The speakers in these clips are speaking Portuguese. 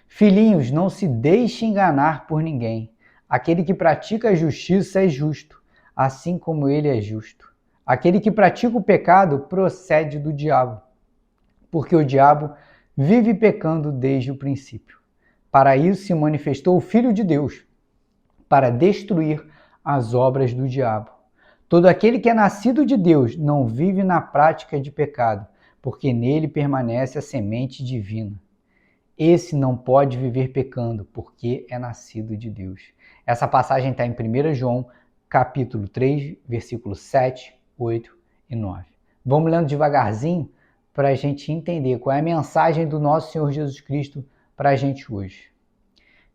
Filhinhos, não se deixe enganar por ninguém. Aquele que pratica a justiça é justo, assim como ele é justo. Aquele que pratica o pecado procede do diabo, porque o diabo vive pecando desde o princípio. Para isso se manifestou o Filho de Deus, para destruir as obras do diabo. Todo aquele que é nascido de Deus não vive na prática de pecado, porque nele permanece a semente divina. Esse não pode viver pecando, porque é nascido de Deus. Essa passagem está em 1 João, capítulo 3, versículos 7, 8 e 9. Vamos lendo devagarzinho para a gente entender qual é a mensagem do nosso Senhor Jesus Cristo para a gente hoje.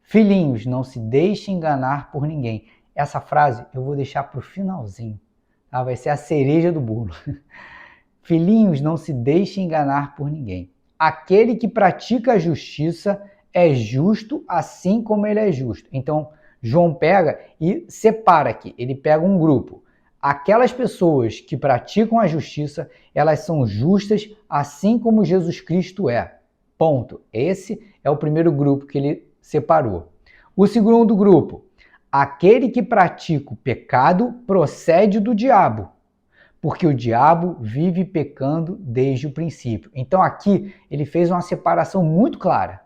Filhinhos, não se deixem enganar por ninguém. Essa frase eu vou deixar para o finalzinho, tá? Vai ser a cereja do bolo. Filhinhos, não se deixem enganar por ninguém. Aquele que pratica a justiça é justo assim como ele é justo. Então, João pega e separa aqui. Ele pega um grupo. Aquelas pessoas que praticam a justiça, elas são justas assim como Jesus Cristo é. Ponto. Esse é o primeiro grupo que ele separou. O segundo grupo. Aquele que pratica o pecado procede do diabo, porque o diabo vive pecando desde o princípio. Então aqui ele fez uma separação muito clara.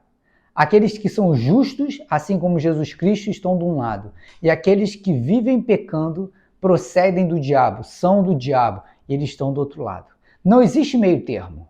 Aqueles que são justos, assim como Jesus Cristo, estão de um lado. E aqueles que vivem pecando procedem do diabo, são do diabo, e eles estão do outro lado. Não existe meio termo.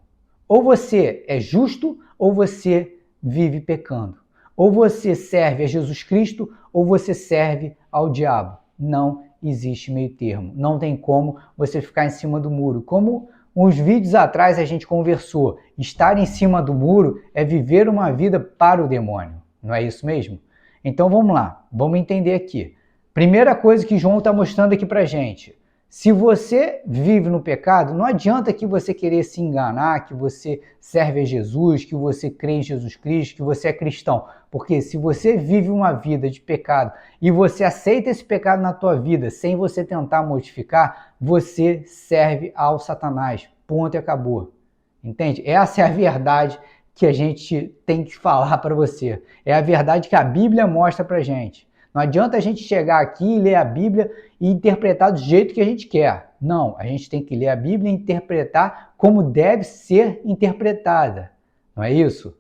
Ou você é justo, ou você vive pecando. Ou você serve a Jesus Cristo, ou você serve ao diabo. Não existe meio termo. Não tem como você ficar em cima do muro. Como uns vídeos atrás a gente conversou, estar em cima do muro é viver uma vida para o demônio. Não é isso mesmo? Então vamos lá, vamos entender aqui. Primeira coisa que João está mostrando aqui para a gente. Se você vive no pecado, não adianta que você querer se enganar, que você serve a Jesus, que você crê em Jesus Cristo, que você é cristão. Porque se você vive uma vida de pecado e você aceita esse pecado na tua vida sem você tentar modificar, você serve ao Satanás. Ponto e acabou. Entende? Essa é a verdade que a gente tem que falar para você. É a verdade que a Bíblia mostra para a gente. Não adianta a gente chegar aqui e ler a Bíblia e interpretar do jeito que a gente quer. Não, a gente tem que ler a Bíblia e interpretar como deve ser interpretada. Não é isso?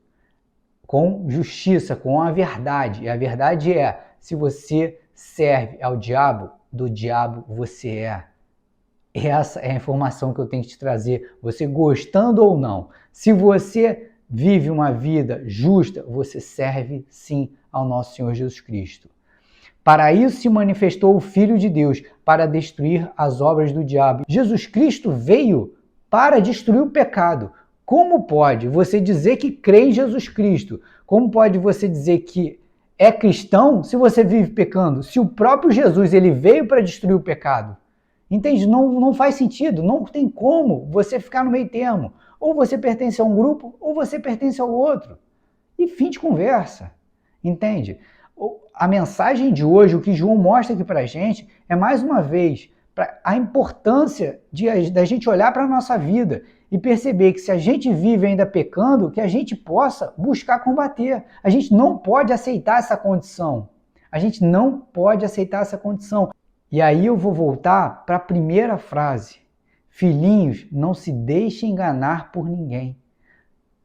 Com justiça, com a verdade. E a verdade é, se você serve ao diabo, do diabo você é. Essa é a informação que eu tenho que te trazer, você gostando ou não. Se você vive uma vida justa, você serve sim ao nosso Senhor Jesus Cristo. Para isso se manifestou o Filho de Deus, para destruir as obras do diabo. Jesus Cristo veio para destruir o pecado. Como pode você dizer que crê em Jesus Cristo? Como pode você dizer que é cristão se você vive pecando? Se o próprio Jesus ele veio para destruir o pecado. Entende? Não faz sentido, não tem como você ficar no meio termo. Ou você pertence a um grupo, ou você pertence ao outro. E fim de conversa. Entende? A mensagem de hoje, o que João mostra aqui para a gente, é mais uma vez a importância da gente olhar para a nossa vida e perceber que se a gente vive ainda pecando, que a gente possa buscar combater. A gente não pode aceitar essa condição. A gente não pode aceitar essa condição. E aí eu vou voltar para a primeira frase. Filhinhos, não se deixem enganar por ninguém.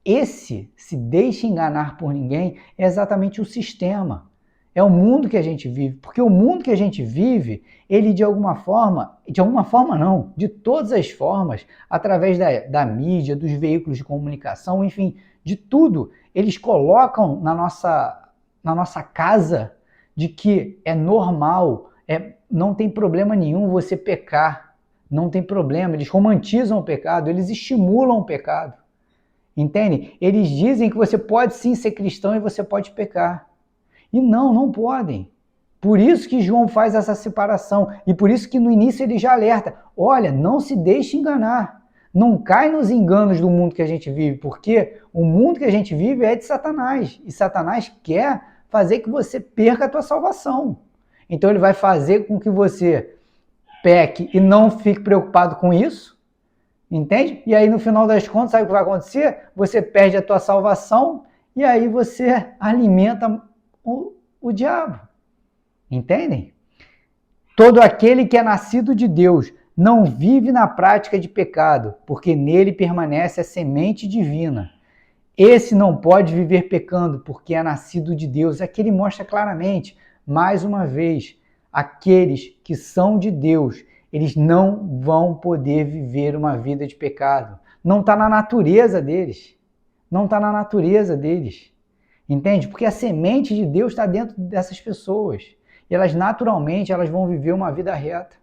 Esse se deixe enganar por ninguém é exatamente o sistema. É o mundo que a gente vive, porque o mundo que a gente vive, ele de alguma forma não, de todas as formas, através da mídia, dos veículos de comunicação, enfim, de tudo, eles colocam na nossa casa de que é normal, não tem problema nenhum você pecar, não tem problema, eles romantizam o pecado, eles estimulam o pecado, entende? Eles dizem que você pode sim ser cristão e você pode pecar. E não podem. Por isso que João faz essa separação. E por isso que no início ele já alerta. Olha, não se deixe enganar. Não cai nos enganos do mundo que a gente vive. Porque o mundo que a gente vive é de Satanás. E Satanás quer fazer que você perca a tua salvação. Então ele vai fazer com que você peque e não fique preocupado com isso. Entende? E aí no final das contas, sabe o que vai acontecer? Você perde a tua salvação e aí você alimenta o diabo. Entendem? Todo aquele que é nascido de Deus não vive na prática de pecado, porque nele permanece a semente divina. Esse não pode viver pecando, porque é nascido de Deus. Aqui ele mostra claramente, mais uma vez, aqueles que são de Deus, eles não vão poder viver uma vida de pecado. Não está na natureza deles. Não está na natureza deles. Entende? Porque a semente de Deus está dentro dessas pessoas. E elas, naturalmente, elas vão viver uma vida reta.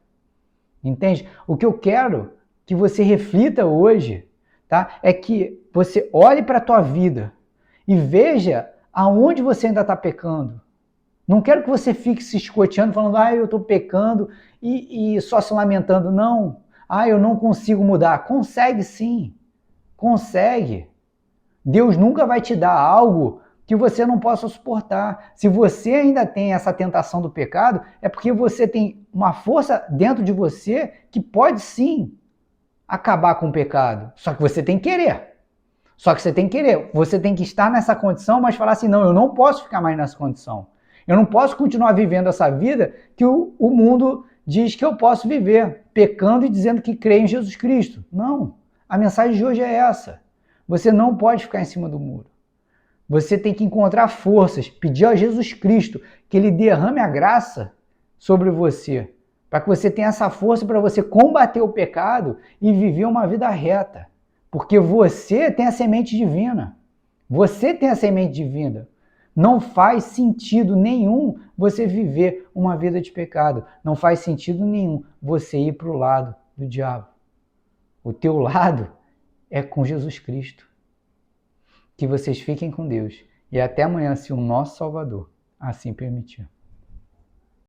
Entende? O que eu quero que você reflita hoje, tá? É que você olhe para a tua vida e veja aonde você ainda está pecando. Não quero que você fique se escoteando, falando, eu estou pecando e só se lamentando. Não. Eu não consigo mudar. Consegue sim. Consegue. Deus nunca vai te dar algo que você não possa suportar. Se você ainda tem essa tentação do pecado, é porque você tem uma força dentro de você que pode sim acabar com o pecado. Só que você tem que querer. Você tem que estar nessa condição, mas falar assim, não, eu não posso ficar mais nessa condição. Eu não posso continuar vivendo essa vida que o mundo diz que eu posso viver, pecando e dizendo que crê em Jesus Cristo. Não. A mensagem de hoje é essa. Você não pode ficar em cima do muro. Você tem que encontrar forças, pedir a Jesus Cristo que ele derrame a graça sobre você, para que você tenha essa força para você combater o pecado e viver uma vida reta. Porque você tem a semente divina. Você tem a semente divina. Não faz sentido nenhum você viver uma vida de pecado. Não faz sentido nenhum você ir para o lado do diabo. O teu lado é com Jesus Cristo. Que vocês fiquem com Deus. E até amanhã, se o nosso Salvador assim permitir.